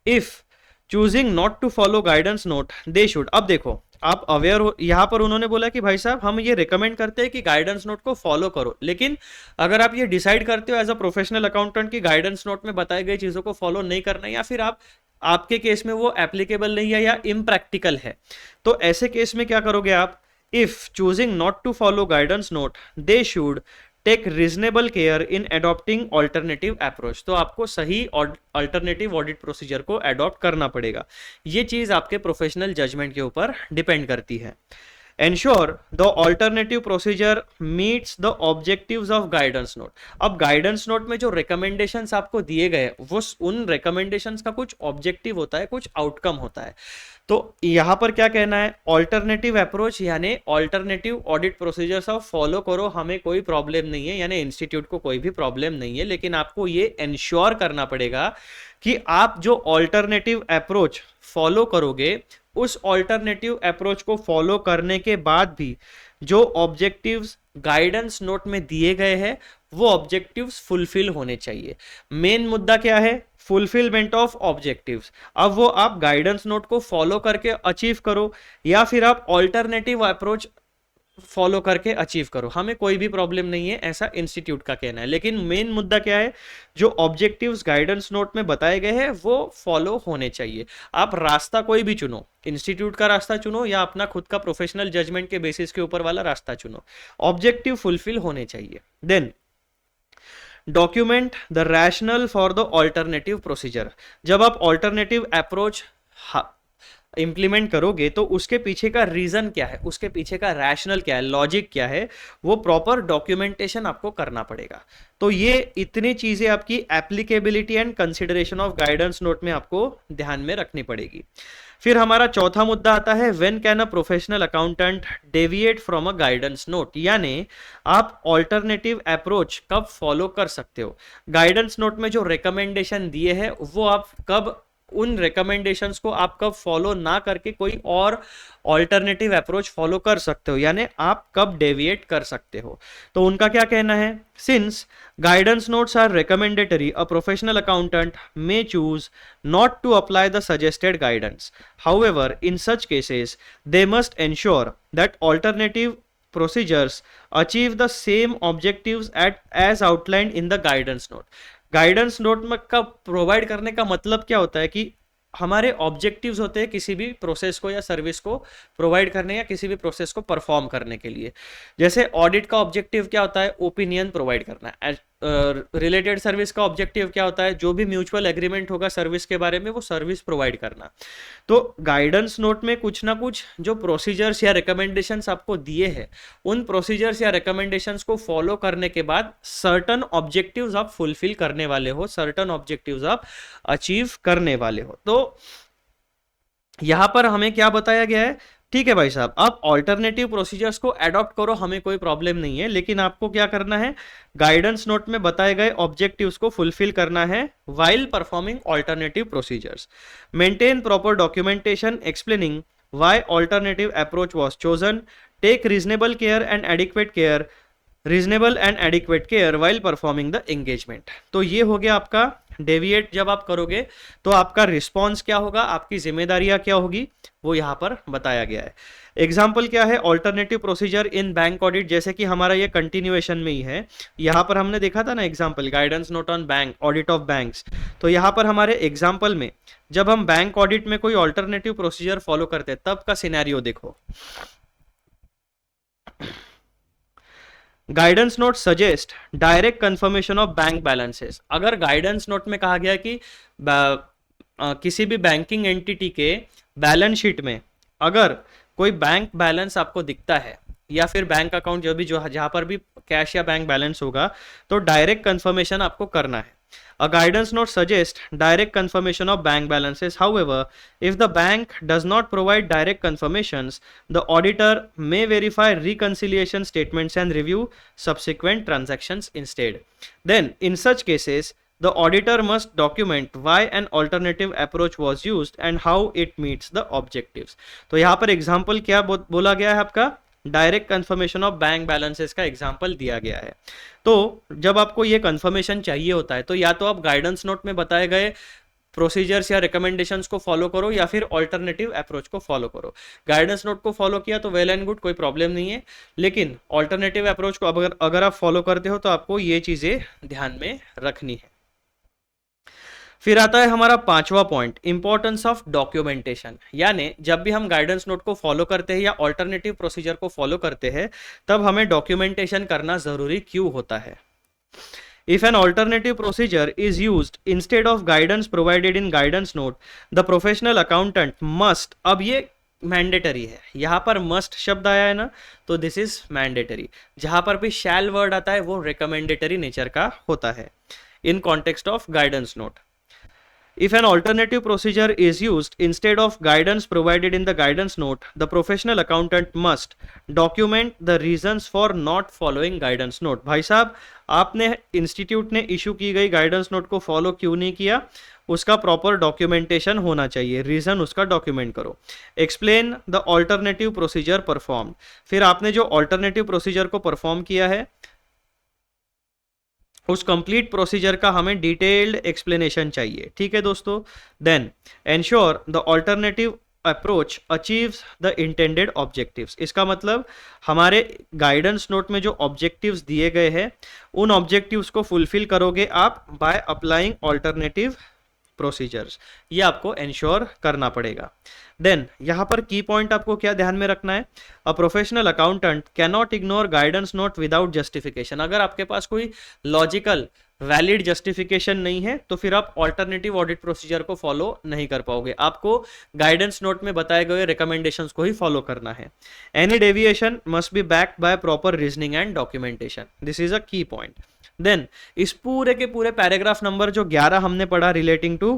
If choosing not to follow guidance note they should. अब देखो, आप अवेयर हो, यहां पर उन्होंने बोला कि भाई साहब हम ये रिकमेंड करते हैं कि गाइडेंस नोट को फॉलो करो, लेकिन अगर आप ये डिसाइड करते हो एज अ प्रोफेशनल अकाउंटेंट कि गाइडेंस नोट में बताई गई चीजों को फॉलो नहीं करना है, या फिर आपके केस में वो एप्लीकेबल नहीं है या इम्प्रैक्टिकल है, तो ऐसे केस में क्या करोगे आप, if choosing not to follow guidance note they should take reasonable care in adopting alternative approach. तो आपको सही अल्टरनेटिव ऑडिट प्रोसीजर को एडॉप्ट करना पड़ेगा। ये चीज आपके प्रोफेशनल जजमेंट के ऊपर डिपेंड करती है। Ensure the alternative procedure meets the objectives of guidance note। अब गाइडेंस नोट में जो रिकमेंडेशंस आपको दिए गए वो उन रिकमेंडेशंस का कुछ ऑब्जेक्टिव होता है, कुछ आउटकम होता है। तो यहां पर क्या कहना है, ऑल्टरनेटिव अप्रोच यानी alternative audit procedures of follow करो, हमें कोई प्रॉब्लम नहीं है, यानी इंस्टीट्यूट को कोई भी प्रॉब्लम नहीं है, लेकिन आपको ये इंश्योर करना पड़ेगा कि आप जो ऑल्टरनेटिव अप्रोच फॉलो करोगे उस ऑल्टरनेटिव अप्रोच को फॉलो करने के बाद भी जो ऑब्जेक्टिव्स गाइडेंस नोट में दिए गए हैं वो ऑब्जेक्टिव्स फुलफिल होने चाहिए। मेन मुद्दा क्या है, फुलफिलमेंट ऑफ ऑब्जेक्टिव्स। अब वो आप गाइडेंस नोट को फॉलो करके अचीव करो या फिर आप ऑल्टरनेटिव अप्रोच फॉलो करके अचीव करो, हमें कोई भी प्रॉब्लम नहीं है, ऐसा इंस्टीट्यूट का कहना है। लेकिन मेन मुद्दा क्या है, जो ऑब्जेक्टिव्स गाइडेंस नोट में बताए गए हैं वो फॉलो होने चाहिए। आप रास्ता कोई भी चुनो, इंस्टीट्यूट का रास्ता चुनो या अपना खुद का प्रोफेशनल जजमेंट के बेसिस के ऊपर वाला रास्ता चुनो, ऑब्जेक्टिव फुलफिल होने चाहिए। Then document the rationale for the alternative procedure. जब आप ऑल्टरनेटिव अप्रोच इंप्लीमेंट करोगे तो उसके पीछे का रीजन क्या है, उसके पीछे का रैशनल क्या है, लॉजिक क्या है, वो प्रॉपर डॉक्यूमेंटेशन आपको करना पड़ेगा। तो ये इतनी चीजें आपकी applicability and consideration of guidance note में आपको ध्यान में रखनी पड़ेगी। फिर हमारा चौथा मुद्दा आता है, when can a professional accountant deviate from a guidance note, यानी आप ऑल्टरनेटिव अप्रोच कब फॉलो कर सकते हो। गाइडेंस नोट में जो रिकमेंडेशन दिए हैं वो आप कब, उन रिकमेंडेशंस को आप कब फॉलो ना करके कोई और ऑल्टरनेटिव अप्रोच फॉलो कर सकते हो, यानी आप कब डेविएट कर सकते हो। तो उनका क्या कहना है, since guidance notes are recommendatory a professional accountant may choose not to apply the suggested guidance, however in such cases they must ensure that alternative procedures achieve the same objectives as outlined in the guidance note। Guidance note में का provide करने का मतलब क्या होता है कि हमारे ऑब्जेक्टिव्स होते हैं किसी भी प्रोसेस को या सर्विस को प्रोवाइड करने या किसी भी प्रोसेस को परफॉर्म करने के लिए। जैसे ऑडिट का ऑब्जेक्टिव क्या होता है, ओपिनियन प्रोवाइड करना है। रिलेटेड सर्विस का ऑब्जेक्टिव क्या होता है, जो भी म्यूचुअल एग्रीमेंट होगा सर्विस के बारे में वो सर्विस प्रोवाइड करना। तो गाइडेंस नोट में कुछ ना कुछ जो प्रोसीजर्स या रिकमेंडेशंस आपको दिए हैं उन प्रोसीजर्स या रिकमेंडेशंस को फॉलो करने के बाद सर्टन ऑब्जेक्टिव्स आप फुलफिल करने वाले हो, सर्टन ऑब्जेक्टिव्स आप अचीव करने वाले हो। तो यहां पर हमें क्या बताया गया है, ठीक है भाई साहब, आप ऑल्टरनेटिव प्रोसीजर्स को अडॉप्ट करो, हमें कोई प्रॉब्लम नहीं है, लेकिन आपको क्या करना है, गाइडेंस नोट में बताए गए ऑब्जेक्टिव्स को फुलफिल करना है while performing alternative procedures. Maintain proper documentation explaining why alternative approach was chosen, take reasonable and adequate care while performing the engagement. तो ये हो गया आपका डेविएट जब आप करोगे तो आपका रिस्पॉन्स क्या होगा, आपकी जिम्मेदारियां क्या होगी, वो यहाँ पर बताया गया है। एग्जाम्पल क्या है, ऑल्टरनेटिव प्रोसीजर इन बैंक ऑडिट, जैसे कि हमारा ये कंटिन्यूएशन में ही है, यहाँ पर हमने देखा था ना example, guidance note on bank audit of banks. तो यहाँ पर हमारे एग्जाम्पल में जब हम बैंक ऑडिट में कोई ऑल्टरनेटिव प्रोसीजर फॉलो करते हैं तब का सिनेरियो देखो। Guidance note suggest direct confirmation of bank balances. अगर गाइडेंस नोट में कहा गया कि किसी भी बैंकिंग एंटिटी के बैलेंस शीट में अगर कोई बैंक बैलेंस आपको दिखता है या फिर बैंक अकाउंट जो जहां पर भी कैश या बैंक बैलेंस होगा, तो डायरेक्ट कंफर्मेशन आपको करना है। A guidance note suggests direct confirmation of bank balances. However, if the bank does not provide direct confirmations, the auditor may verify reconciliation statements and review subsequent transactions instead. Then, in such cases, the auditor must document why an alternative approach was used and how it meets the objectives. तो यहाँ पर example क्या बोला गया है, आपका direct confirmation of bank balances का example दिया गया है। तो जब आपको ये कंफर्मेशन चाहिए होता है तो या तो आप गाइडेंस नोट में बताए गए प्रोसीजर्स या रिकमेंडेशंस को फॉलो करो या फिर ऑल्टरनेटिव अप्रोच को फॉलो करो। गाइडेंस नोट को फॉलो किया तो वेल एंड गुड, कोई प्रॉब्लम नहीं है, लेकिन ऑल्टरनेटिव अप्रोच को अगर आप फॉलो करते हो तो आपको ये चीजें ध्यान में रखनी है। फिर आता है हमारा पांचवा पॉइंट, इंपॉर्टेंस ऑफ डॉक्यूमेंटेशन। यानी जब भी हम गाइडेंस नोट को फॉलो करते हैं या ऑल्टरनेटिव प्रोसीजर को फॉलो करते हैं तब हमें डॉक्यूमेंटेशन करना जरूरी क्यों होता है। If an alternative procedure is used instead of guidance provided in guidance note, the professional accountant must, अब ये मैंडेटरी है, यहाँ पर मस्ट शब्द आया है ना, तो दिस इज मैंडेटरी। जहां पर भी शैल वर्ड आता है वो रिकमेंडेटरी नेचर का होता है इन context of guidance note. If an alternative procedure is used instead of guidance provided in the guidance note, the professional accountant must document the reasons for not following guidance note. भाई साहब, आपने institute ने issue की गई guidance note को follow क्यों नहीं किया, उसका प्रॉपर डॉक्यूमेंटेशन होना चाहिए, रीजन उसका डॉक्यूमेंट करो। Explain the alternative procedure perform, फिर आपने जो ऑल्टरनेटिव प्रोसीजर को परफॉर्म किया है उस कंप्लीट प्रोसीजर का हमें डिटेल्ड एक्सप्लेनेशन चाहिए, ठीक है दोस्तों। Then ensure the alternative approach achieves the intended objectives. इसका मतलब हमारे गाइडेंस नोट में जो ऑब्जेक्टिव्स दिए गए हैं उन ऑब्जेक्टिव्स को फुलफिल करोगे आप बाय अप्लाइंग ऑल्टरनेटिव प्रोसीजर्स, ये आपको एंश्योर करना पड़ेगा। देन यहाँ पर की पॉइंट आपको क्या ध्यान में रखना है, अ professional accountant can not ignore guidance note without justification. अगर आपके पास कोई लॉजिकल वैलिड जस्टिफिकेशन नहीं है तो फिर आप ऑल्टरनेटिव ऑडिट प्रोसीजर को फॉलो नहीं कर पाओगे, आपको गाइडेंस नोट में बताए गए रिकमेंडेशंस को ही फॉलो करना है। Any deviation must be backed by proper reasoning and documentation, this is a की पॉइंट। देन इस पूरे के पूरे पैराग्राफ नंबर जो 11 हमने पढ़ा रिलेटिंग टू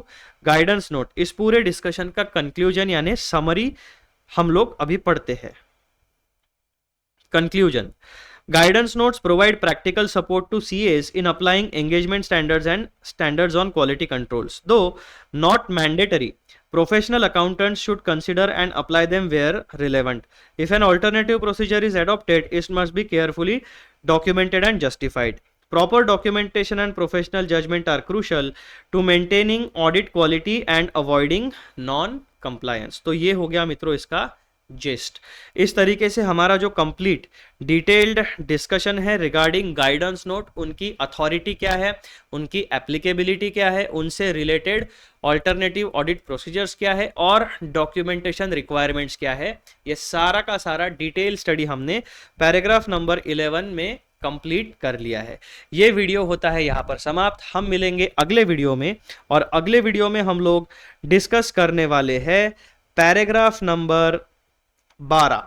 गाइडेंस नोट, इस पूरे डिस्कशन का कंक्लूजन यानी समरी हम लोग अभी पढ़ते हैं। Conclusion, guidance notes provide practical support to CAs in applying engagement standards and standards on quality controls. Though not mandatory, professional accountants should consider and apply them where relevant. If an alternative procedure is adopted, it must be carefully documented and justified. Proper documentation and professional judgment are crucial to maintaining audit quality and avoiding non-compliance. तो ये हो गया मित्रों इसका gist. इस तरीके से हमारा जो कंप्लीट डिटेल्ड डिस्कशन है रिगार्डिंग गाइडेंस नोट, उनकी अथॉरिटी क्या है, उनकी एप्लीकेबिलिटी क्या है, उनसे रिलेटेड ऑल्टरनेटिव ऑडिट प्रोसीजर्स क्या है और डॉक्यूमेंटेशन रिक्वायरमेंट्स क्या है, ये सारा का सारा डिटेल स्टडी हमने पैराग्राफ नंबर 11 में कंप्लीट कर लिया है। ये वीडियो होता है यहाँ पर समाप्त। हम मिलेंगे अगले वीडियो में और अगले वीडियो में हम लोग डिस्कस करने वाले हैं पैराग्राफ नंबर 12,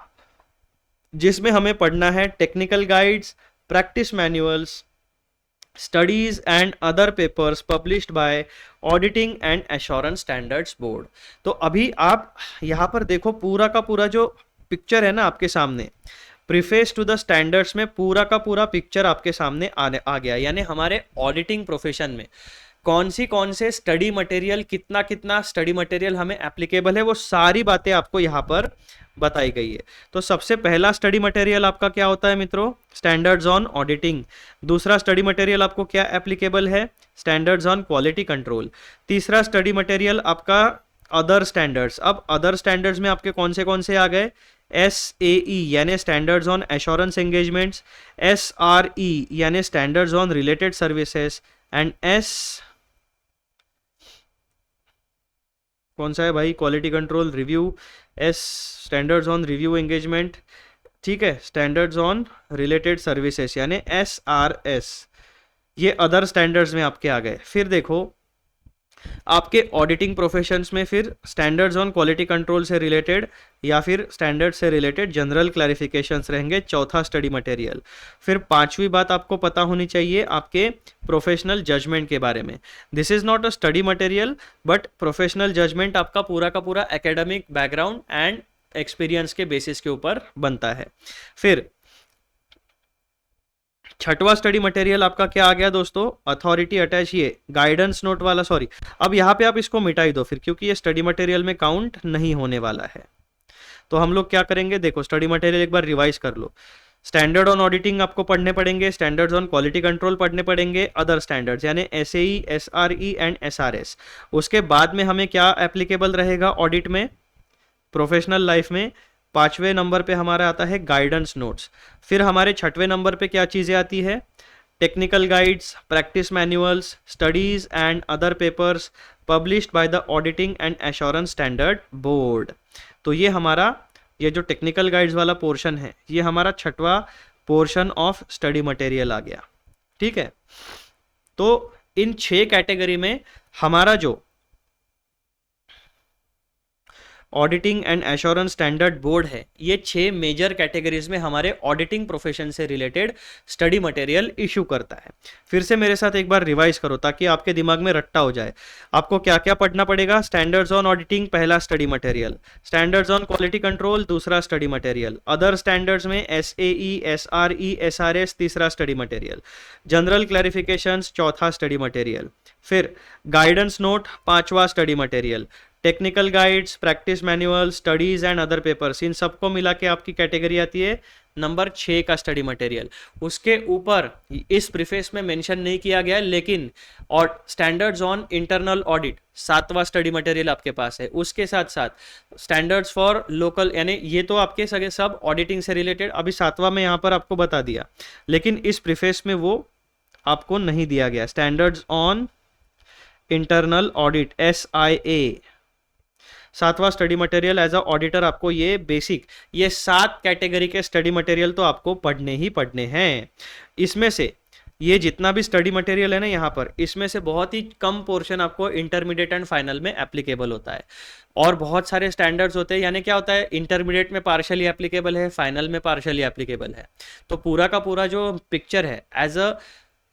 जिसमें हमें पढ़ना है technical guides, practice manuals studies and other papers published by auditing and assurance standards board. तो अभी आप यहाँ पर देखो, पूरा का पूरा जो पिक्चर है ना आपके सामने, प्रीफेस टू द स्टैंडर्ड्स में पूरा का पूरा पिक्चर आपके सामने आ गया। यानी हमारे ऑडिटिंग प्रोफेशन में कौन से स्टडी मटेरियल, कितना कितना स्टडी मटेरियल हमें एप्लीकेबल है, वो सारी बातें आपको यहाँ पर बताई गई है। तो सबसे पहला स्टडी मटेरियल आपका क्या होता है मित्रों? Standards on auditing. दूसरा स्टडी मटेरियल आपको क्या एप्लीकेबल है? Standards on quality control. तीसरा स्टडी मटेरियल आपका अदर स्टैंडर्ड्स। अब अदर स्टैंडर्ड्स में आपके कौन से आ गए? SAE यानी standards on assurance engagements, SRE यानी standards on related services, and कौन सा है भाई? Quality control review. Standards on review engagement, ठीक है, स्टैंडर्ड्स ऑन रिलेटेड सर्विसेज यानी SRS। ये अदर स्टैंडर्ड्स में आपके आ गए। फिर देखो आपके ऑडिटिंग प्रोफेशंस में फिर स्टैंडर्ड्स ऑन क्वालिटी कंट्रोल से रिलेटेड या फिर स्टैंडर्ड से रिलेटेड जनरल क्लैरिफिकेशंस रहेंगे, चौथा स्टडी मटेरियल। फिर पांचवी बात आपको पता होनी चाहिए आपके प्रोफेशनल जजमेंट के बारे में। This is not a study material but professional judgement आपका पूरा का पूरा एकेडमिक बैकग्राउंड एंड एक्सपीरियंस के बेसिस के ऊपर बनता है। फिर छठवां स्टडी मटेरियल आपका क्या आ गया दोस्तों? अथॉरिटी अटैच, ये गाइडेंस नोट वाला, सॉरी अब यहाँ पे आप इसको मिटा ही दो फिर, क्योंकि ये स्टडी मटेरियल में काउंट नहीं होने वाला है। तो हम लोग क्या करेंगे, देखो स्टडी मटेरियल एक बार रिवाइज कर लो। स्टैंडर्ड ऑन ऑडिटिंग आपको पढ़ने पड़ेंगे, स्टैंडर्ड्स ऑन क्वालिटी कंट्रोल पढ़ने पड़ेंगे, अदर स्टैंडर्ड्स यानी SAE, SRE एंड SRS। उसके बाद में हमें क्या एप्लीकेबल रहेगा ऑडिट में, प्रोफेशनल लाइफ में? पांचवें नंबर पे हमारा आता है गाइडेंस नोट्स। फिर हमारे छठवें नंबर पे क्या चीज़ें आती है? Technical guides, practice manuals, studies and other papers published by the auditing and assurance standard board. तो ये हमारा ये जो टेक्निकल गाइड्स वाला पोर्शन है, ये हमारा छठवां पोर्शन ऑफ स्टडी मटेरियल आ गया, ठीक है। तो इन 6 कैटेगरी में हमारा जो auditing and assurance standard board है, ये 6 मेजर कैटेगरीज में हमारे ऑडिटिंग प्रोफेशन से रिलेटेड स्टडी मटेरियल इशू करता है। फिर से मेरे साथ एक बार रिवाइज करो ताकि आपके दिमाग में रट्टा हो जाए। आपको क्या क्या पढ़ना पड़ेगा? स्टैंडर्ड्स ऑन ऑडिटिंग पहला study material, standards on quality control दूसरा स्टडी मटेरियल, अदर स्टैंडर्ड्स में SAE, SRE, SRS तीसरा स्टडी मटेरियल, जनरल क्लैरिफिकेशंस चौथा स्टडी मटेरियल, फिर गाइडेंस नोट पांचवा study material, technical guides, practice manual, studies and other papers, इन सबको मिला के आपकी कैटेगरी आती है नंबर 6 का स्टडी मटेरियल। उसके ऊपर इस प्रीफेस में मेंशन नहीं किया गया लेकिन और स्टैंडर्ड्स ऑन इंटरनल ऑडिट 7वां स्टडी मटेरियल आपके पास है। उसके साथ साथ स्टैंडर्ड्स फॉर लोकल, यानी ये तो आपके सगे सब ऑडिटिंग से रिलेटेड, अभी 7वां में यहाँ पर आपको बता दिया, लेकिन इस प्रीफेस में वो आपको नहीं दिया गया। Standards on internal audit SIA 7वां study material as a auditor, आपको ये बेसिक, ये 7 कैटेगरी के स्टडी मटेरियल तो आपको पढ़ने ही पढ़ने हैं। इसमें से ये जितना भी स्टडी मटेरियल है ना यहाँ पर, इसमें से बहुत ही कम पोर्शन आपको इंटरमीडिएट एंड फाइनल में एप्लीकेबल होता है, और बहुत सारे स्टैंडर्ड्स होते हैं। यानी क्या होता है, इंटरमीडिएट में पार्शियली एप्लीकेबल है, फाइनल में पार्शियली एप्लीकेबल है। तो पूरा का पूरा जो पिक्चर है एज अ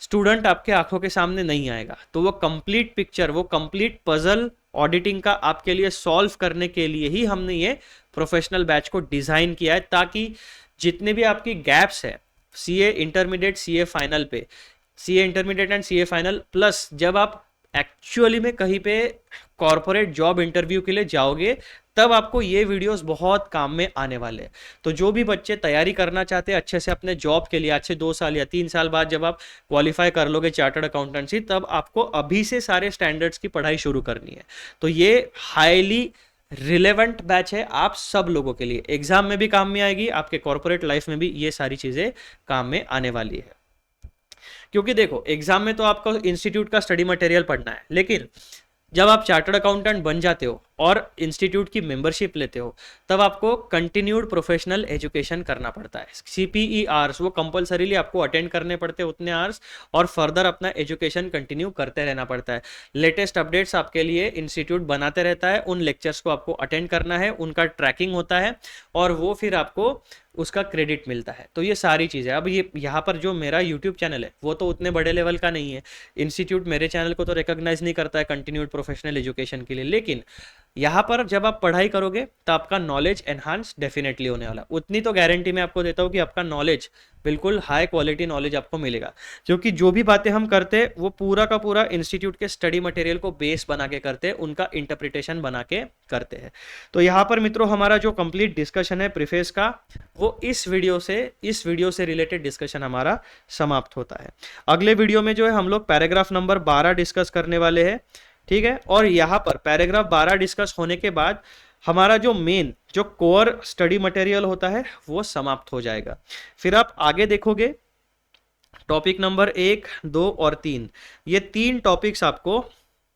स्टूडेंट आपके आंखों के सामने नहीं आएगा। तो वो कंप्लीट पिक्चर, वो कंप्लीट पजल ऑडिटिंग का आपके लिए सॉल्व करने के लिए ही हमने ये प्रोफेशनल बैच को डिजाइन किया है, ताकि जितने भी आपकी गैप्स है CA इंटरमीडिएट, CA फाइनल पे, CA intermediate and CA final, plus जब आप एक्चुअली में कहीं पे कॉर्पोरेट जॉब इंटरव्यू के लिए जाओगे तब आपको ये वीडियोस बहुत काम में आने वाले हैं। तो जो भी बच्चे तैयारी करना चाहते हैं अच्छे से अपने जॉब के लिए, अच्छे 2 साल या 3 साल बाद जब आप क्वालिफाई कर लोगे चार्टर्ड अकाउंटेंसी, तब आपको अभी से सारे स्टैंडर्ड्स की पढ़ाई शुरू करनी है। तो ये हाईली रिलेवेंट बैच है आप सब लोगों के लिए, एग्जाम में भी काम में आएगी, आपके कॉर्पोरेट लाइफ में भी ये सारी चीजें काम में आने वाली है। क्योंकि देखो एग्जाम में तो आपको इंस्टीट्यूट का स्टडी मटेरियल पढ़ना है, लेकिन जब आप चार्टर्ड अकाउंटेंट बन जाते हो और इंस्टीट्यूट की मेंबरशिप लेते हो, तब आपको कंटिन्यूड प्रोफेशनल एजुकेशन करना पड़ता है। CPE आवर्स वो कंपलसरीली आपको अटेंड करने पड़ते हैं उतने आवर्स, और फर्दर अपना एजुकेशन कंटिन्यू करते रहना पड़ता है। लेटेस्ट अपडेट्स आपके लिए इंस्टीट्यूट बनाते रहता है, उन लेक्चर्स को आपको अटेंड करना है, उनका ट्रैकिंग होता है और वो फिर आपको उसका क्रेडिट मिलता है। तो ये सारी चीज़ें, अब ये यहाँ पर जो मेरा यूट्यूब चैनल है वो तो उतने बड़े लेवल का नहीं है, इंस्टीट्यूट मेरे चैनल को तो रिकॉग्नाइज नहीं करता है कंटिन्यूड प्रोफेशनल एजुकेशन के लिए, लेकिन यहाँ पर जब आप पढ़ाई करोगे तो आपका नॉलेज एनहांस डेफिनेटली होने वाला। उतनी तो गारंटी मैं आपको देता हूँ कि आपका नॉलेज बिल्कुल हाई क्वालिटी नॉलेज आपको मिलेगा, क्योंकि जो भी बातें हम करते हैं वो पूरा का पूरा इंस्टीट्यूट के स्टडी मटेरियल को बेस बना के करते हैं, उनका इंटरप्रिटेशन बना के करते हैं। तो यहाँ पर मित्रों हमारा जो कंप्लीट डिस्कशन है प्रीफेस का, वो इस वीडियो से रिलेटेड डिस्कशन हमारा समाप्त होता है। अगले वीडियो में जो है हम लोग पैराग्राफ नंबर 12 डिस्कस करने वाले हैं, ठीक है। और यहाँ पर पैराग्राफ 12 डिस्कस होने के बाद हमारा जो मेन जो कोर स्टडी मटेरियल होता है वो समाप्त हो जाएगा। फिर आप आगे देखोगे टॉपिक नंबर 1, 2 और 3, ये 3 टॉपिक्स आपको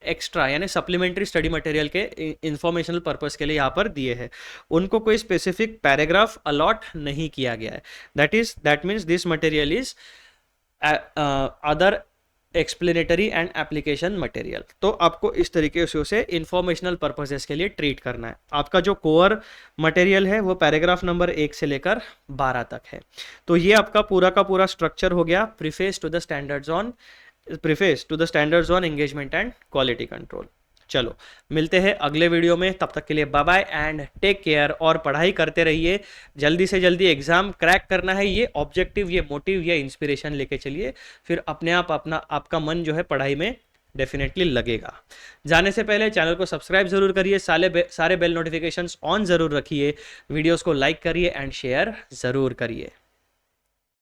एक्स्ट्रा यानी सप्लीमेंट्री स्टडी मटेरियल के इंफॉर्मेशनल पर्पस के लिए यहाँ पर दिए हैं। उनको कोई स्पेसिफिक पैराग्राफ अलॉट नहीं किया गया है। That means this material is other explanatory and application material. तो आपको इस तरीके से उसे इंफॉर्मेशनल पर्पसेस के लिए ट्रीट करना है। आपका जो कोर मटेरियल है वो पैराग्राफ नंबर 1 से लेकर 12 तक है। तो ये आपका पूरा का पूरा स्ट्रक्चर हो गया preface to the standards on engagement and quality control. चलो मिलते हैं अगले वीडियो में, तब तक के लिए bye bye and take care. और पढ़ाई करते रहिए, जल्दी से जल्दी एग्जाम क्रैक करना है, ये ऑब्जेक्टिव, ये मोटिव, ये इंस्पिरेशन लेके चलिए, फिर अपने आप आपका मन जो है पढ़ाई में डेफिनेटली लगेगा। जाने से पहले चैनल को सब्सक्राइब जरूर करिए, सारे बेल नोटिफिकेशंस ऑन जरूर रखिए, वीडियोस को लाइक करिए एंड शेयर जरूर करिए।